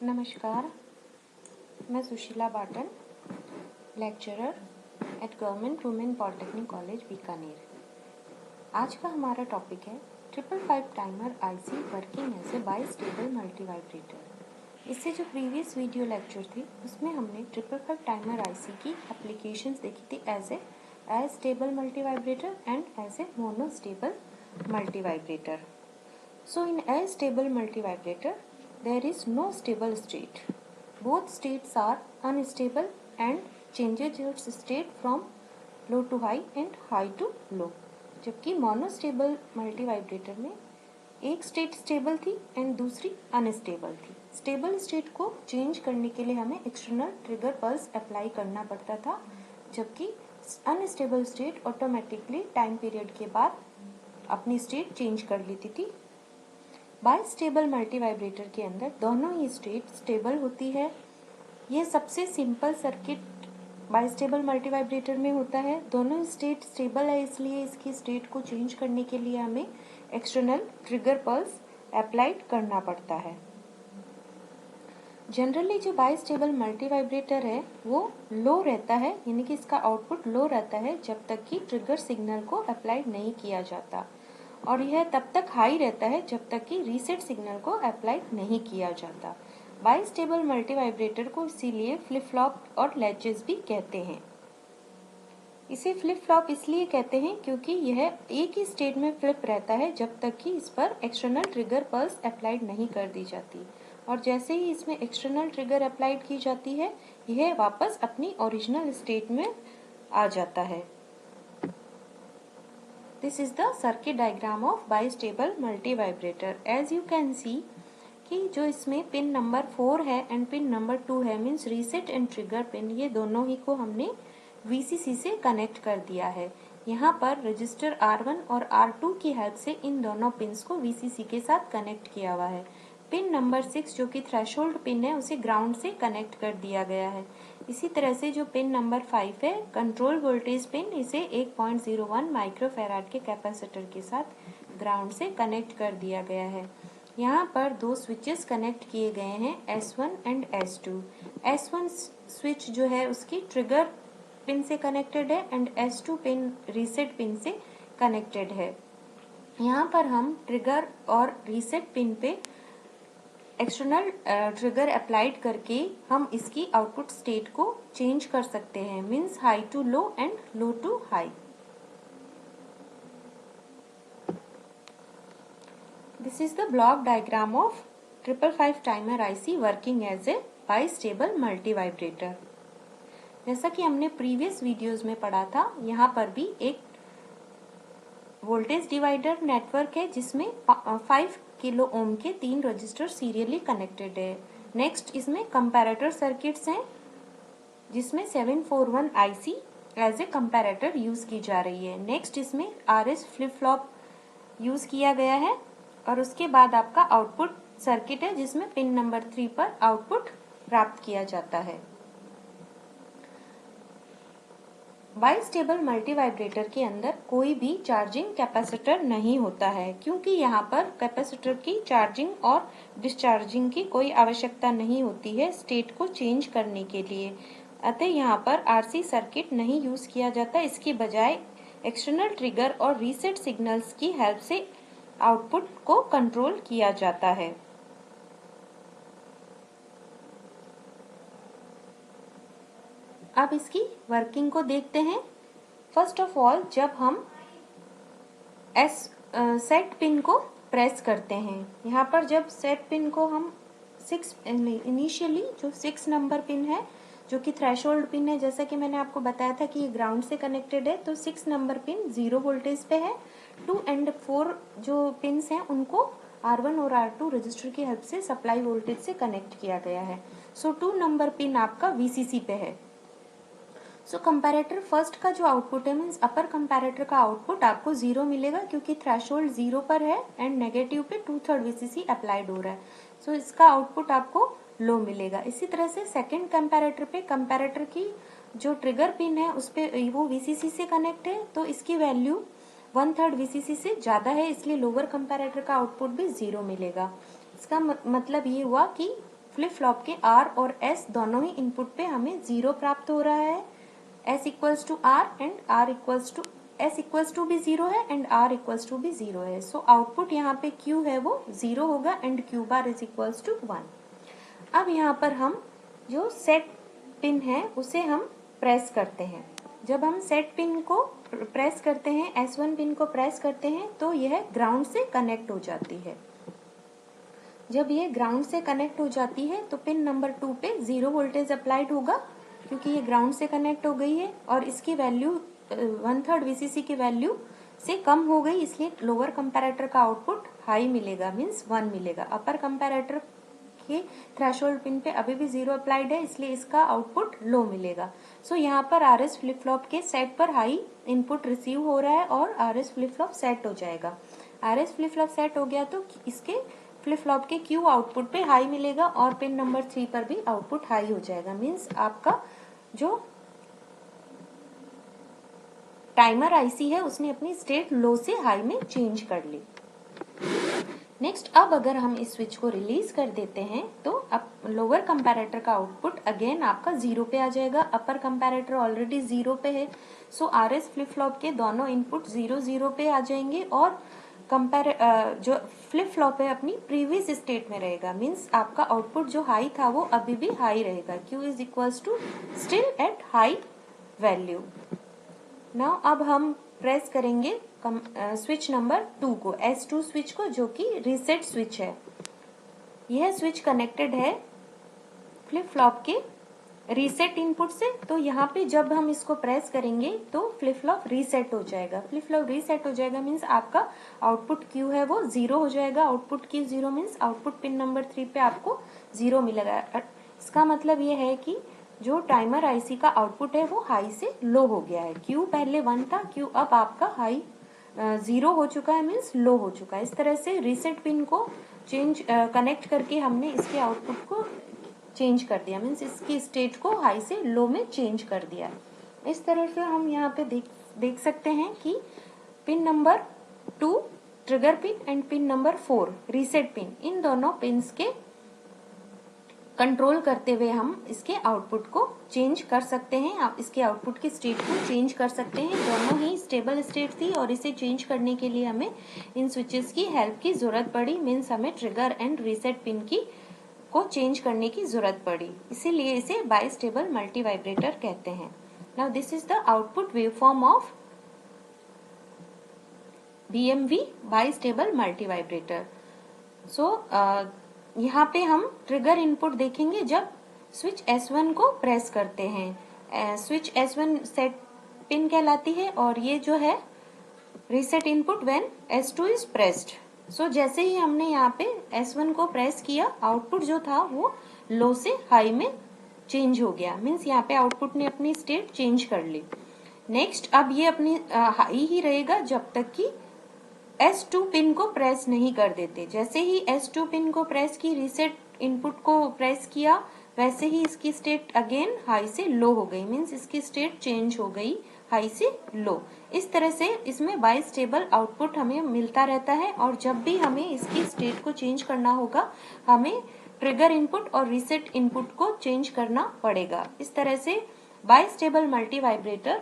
नमस्कार, मैं Sushila Batan, lecturer at government women polytechnic college Bikaner. आज का हमारा टॉपिक है 555 timer IC working as a bistable multivibrator. इससे जो प्रीवियस वीडियो लेक्चर थी उसमें हमने 555 टाइमर आईसी की एप्लीकेशंस देखी थी astable multivibrator and as a monostable multivibrator. So in a stable multivibrator, there is no stable state. Both states are unstable and changes its state from low to high and high to low. जबकि monostable multivibrator में एक state stable थी and दूसरी unstable थी। Stable state को change करने के लिए हमें एक्सटर्नल ट्रिगर पल्स अप्लाई करना पड़ता था, जबकि unstable state automatically time period के बाद अपनी स्टेट चेंज कर लेती थी। बाइस्टेबल मल्टीवाइब्रेटर के अंदर दोनों ही स्टेट स्टेबल होती है। यह सबसे सिंपल सर्किट बाइस्टेबल मल्टीवाइब्रेटर में होता है। दोनों स्टेट स्टेबल है, इसलिए इसकी स्टेट को चेंज करने के लिए हमें एक्सटर्नल ट्रिगर पल्स अप्लाइड करना पड़ता है। जनरली जो बाइस्टेबल मल्टीवाइब्रेटर है वो लो रहता है, यानी कि इसका आउटपुट लो रहता है जब तक कि ट्रिगर सिग्नल को अप्लाइड नहीं किया जाता, और यह तब तक हाई रहता है जब तक कि रीसेट सिग्नल को अप्लाइड नहीं किया जाता। बाइस्टेबल मल्टीवाइब्रेटर को इसीलिए फ्लिप फ्लॉप और लैचेस भी कहते हैं। इसे फ्लिप फ्लॉप इसलिए कहते हैं क्योंकि यह एक ही स्टेट में फ्लिप रहता है जब तक कि इस पर एक्सटर्नल ट्रिगर पल्स अप्लाइड नहीं कर दी जाती, और जैसे ही इसमें एक्सटर्नल ट्रिगर अप्लाइड की जाती है यह वापस अपनी ओरिजिनल स्टेट में आ जाता है। This is the circuit diagram of bistable multivibrator. As you can see कि जो इसमें पिन नंबर 4 है एंड पिन नंबर 2 है, means reset and trigger pin, ये दोनों ही को हमने VCC से कनेक्ट कर दिया है। यहाँ पर रजिस्टर R1 और R2 की हेल्प से इन दोनों पिन्स को VCC के साथ कनेक्ट किया हुआ है। पिन नंबर 6 जो कि थ्रेशोल्ड पिन है उसे ग्राउंड से कनेक्ट कर दिया गया है। इसी तरह से जो पिन नंबर 5 है कंट्रोल वोल्टेज पिन, इसे 1.01 माइक्रोफैराड के कैपेसिटर के साथ ग्राउंड से कनेक्ट कर दिया गया है। यहाँ पर दो स्विचेस कनेक्ट किए गए हैं, S1 and S2। S1 switch जो है उसकी ट्रिगर पिन से कनेक्टेड है and S2 pin reset pin से कनेक्टेड है। यहाँ पर हम ट्रिगर और रीसेट पिन पे एक्सटर्नल ट्रिगर अप्लाइड करके हम इसकी आउटपुट स्टेट को चेंज कर सकते हैं, means high to low and low to high. This is the block diagram of 555 timer IC working as a bistable multivibrator. जैसा कि हमने प्रीवियस वीडियोस में पढ़ा था, यहाँ पर भी एक वोल्टेज डिवाइडर नेटवर्क है जिसमें 5 किलो ओम के 3 रजिस्टर सीरियली कनेक्टेड है। नेक्स्ट इसमें कंपैरेटर सर्किट्स हैं जिसमें 741 IC as a comparator use की जा रही है। नेक्स्ट इसमें RS फ्लिप फ्लॉप यूज किया गया है, और उसके बाद आपका आउटपुट सर्किट है जिसमें पिन नंबर 3 पर आउटपुट प्राप्त किया जाता है। बाइस्टेबल मल्टीवाइब्रेटर के अंदर कोई भी चार्जिंग कैपेसिटर नहीं होता है, क्योंकि यहाँ पर कैपेसिटर की चार्जिंग और डिस्चार्जिंग की कोई आवश्यकता नहीं होती है स्टेट को चेंज करने के लिए। अतः यहाँ पर RC सर्किट नहीं यूज किया जाता, इसके बजाय एक्सटर्नल ट्रिगर और रीसेट सिग्नल्स की हेल्प से आउटपुट को कंट्रोल किया जाता है। अब इसकी वर्किंग को देखते हैं। फर्स्ट ऑफ ऑल, जब हम सेट पिन को प्रेस करते हैं, यहाँ पर जब सेट पिन को हम इनिशियली जो 6 नंबर पिन है जो कि थ्रेशोल्ड पिन है, जैसा कि मैंने आपको बताया था कि ये ग्राउंड से कनेक्टेड है, तो 6 नंबर पिन 0 वोल्टेज पे है। 2 एंड 4 जो पिन्स हैं उनको R1 और R2 रजिस्टर की हेल्प से सप्लाई वोल्टेज से कनेक्ट किया गया है। सो 2 नंबर पिन आपका VCC पे है। सो कंपैरेटर फर्स्ट का जो आउटपुट है, मीन्स अपर कंपैरेटर का आउटपुट आपको 0 मिलेगा क्योंकि थ्रेशोल्ड 0 पर है एंड नेगेटिव पे 2/3 VCC अप्लाइड हो रहा है। सो इसका आउटपुट आपको लो मिलेगा। इसी तरह से सेकंड कंपैरेटर पे कंपैरेटर की जो ट्रिगर पिन है उस पे वो VCC से कनेक्ट है, तो इसकी वैल्यू 1/3 VCC से ज्यादा है, इसलिए लोअर कंपैरेटर का आउटपुट भी 0 मिलेगा। इसका मतलब ये हुआ कि फ्लिप फ्लॉप के R और S दोनों ही इनपुट पे हमें 0 प्राप्त हो रहा है। S equals to R and R equals to S equals to भी 0 है एंड R इक्वल्स टू भी 0 है। सो आउटपुट यहाँ पे Q है वो 0 होगा and Q bar is equals to 1। अब यहाँ पर हम जो सेट पिन है उसे हम प्रेस करते हैं। जब हम सेट पिन को प्रेस करते हैं, S1 पिन को प्रेस करते हैं, तो यह ग्राउंड से कनेक्ट हो जाती है। जब ये ग्राउंड से कनेक्ट हो जाती है तो पिन नंबर 2 पे 0 वोल्टेज अप्लाइड होगा क्योंकि ये ग्राउंड से कनेक्ट हो गई है और इसकी वैल्यू 1/3 VCC की वैल्यू से कम हो गई, इसलिए लोअर कंपैरेटर का आउटपुट हाई मिलेगा, मीन्स 1 मिलेगा। अपर कंपैरेटर के थ्रेशोल्ड पिन पे अभी भी 0 अप्लाइड है, इसलिए इसका आउटपुट लो मिलेगा। सो यहाँ पर RS फ्लिप फ्लॉप के सेट पर हाई इनपुट रिसीव हो रहा है और RS फ्लिप फ्लॉप सेट हो जाएगा। RS फ्लिप फ्लॉप सेट हो गया तो इसके फ्लिप फ्लॉप के Q आउटपुट पे हाई मिलेगा और पिन नंबर 3 पर भी आउटपुट हाई हो जाएगा, मीन्स आपका जो टाइमर आईसी है उसने अपनी स्टेट लो से हाई में चेंज कर ली। नेक्स्ट, अब अगर हम इस स्विच को रिलीज कर देते हैं तो अब लोअर कंपैरेटर का आउटपुट अगेन आपका 0 पे आ जाएगा। अपर कंपैरेटर ऑलरेडी 0 पे है, सो RS फ्लिप फ्लॉप के दोनों इनपुट 0 0 पे आ जाएंगे और जो फ्लिप फ्लॉप है अपनी प्रीवियस स्टेट में रहेगा, मीन्स आपका आउटपुट जो हाई था वो अभी भी हाई रहेगा। Q is equals to still at high value. Now अब हम प्रेस करेंगे स्विच नंबर 2 को, S2 स्विच को, जो कि रीसेट स्विच है। यह स्विच कनेक्टेड है फ्लिप फ्लॉप के रीसेट इनपुट से, तो यहाँ पे जब हम इसको प्रेस करेंगे तो फ्लिप फ्लॉप रीसेट हो जाएगा। फ्लिप फ्लॉप रीसेट हो जाएगा मीन्स आपका आउटपुट Q है वो 0 हो जाएगा। Output Q 0 means output pin number 3 पे आपको 0 मिलेगा। इसका मतलब ये है कि जो टाइमर आईसी का आउटपुट है वो हाई से लो हो गया है। Q पहले 1 था, Q अब आपका हाई 0 हो चुका है, मीन्स लो हो चुका है। इस तरह से रीसेट पिन को कनेक्ट करके हमने इसके आउटपुट को चेंज कर दिया, मीन्स इसकी स्टेट को हाई से लो में चेंज कर दिया। इस तरह से हम यहाँ पे देख सकते हैं कि pin number 2 trigger pin and pin number 4 reset pin, इन दोनों पिन्स के कंट्रोल करते हुए हम इसके आउटपुट को चेंज कर सकते हैं। आप इसके आउटपुट की स्टेट को चेंज कर सकते हैं। दोनों ही स्टेबल स्टेट थी और इसे चेंज करने के लिए हमें इन स्विचेस की हेल्प की जरूरत पड़ी, मीन्स हमें ट्रिगर एंड रीसेट पिन को चेंज करने की जरूरत पड़ी, इसीलिए इसे बाइस्टेबल मल्टी वाइब्रेटर कहते हैं। Now this is the output waveform of BMV bistable multivibrator. So यहाँ पे हम ट्रिगर इनपुट देखेंगे जब स्विच S1 को प्रेस करते हैं। स्विच S1 सेट पिन कहलाती है और ये जो है reset input when S2 is pressed. So जैसे ही हमने यहाँ पे S1 को प्रेस किया, आउटपुट जो था वो लो से हाई में चेंज हो गया, मीन्स यहाँ पे आउटपुट ने अपनी स्टेट चेंज कर ली। नेक्स्ट, अब ये अपनी हाई ही रहेगा जब तक कि S2 पिन को प्रेस नहीं कर देते। जैसे ही S2 पिन को प्रेस की, रीसेट इनपुट को प्रेस किया, वैसे ही इसकी स्टेट अगेन हाई से लो हो गई, मीन्स इसकी स्टेट चेंज हो गई हाई से लो। इस तरह से इसमें बाइस्टेबल आउटपुट हमें मिलता रहता है और जब भी हमें इसकी स्टेट को चेंज करना होगा हमें ट्रिगर इनपुट और रीसेट इनपुट को चेंज करना पड़ेगा। इस तरह से बाइस्टेबल मल्टी वाइब्रेटर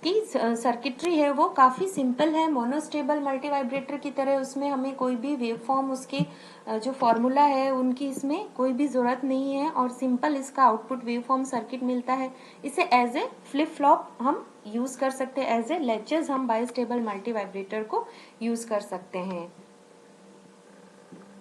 की सर्किटरी है वो काफी सिंपल है। मोनोस्टेबल मल्टी वाइब्रेटर की तरह उसमें हमें कोई भी वेवफॉर्म, उसके जो फॉर्मूला है उनकी इसमें कोई भी जरूरत नहीं है और सिंपल इसका आउटपुट वेवफॉर्म सर्किट मिलता है। इसे एज ए फ्लिप फ्लॉप हम यूज कर सकते हैं, एज ए लैचेस हम बाइस्टेबल मल्टी वाइब्रेटर को यूज कर सकते हैं।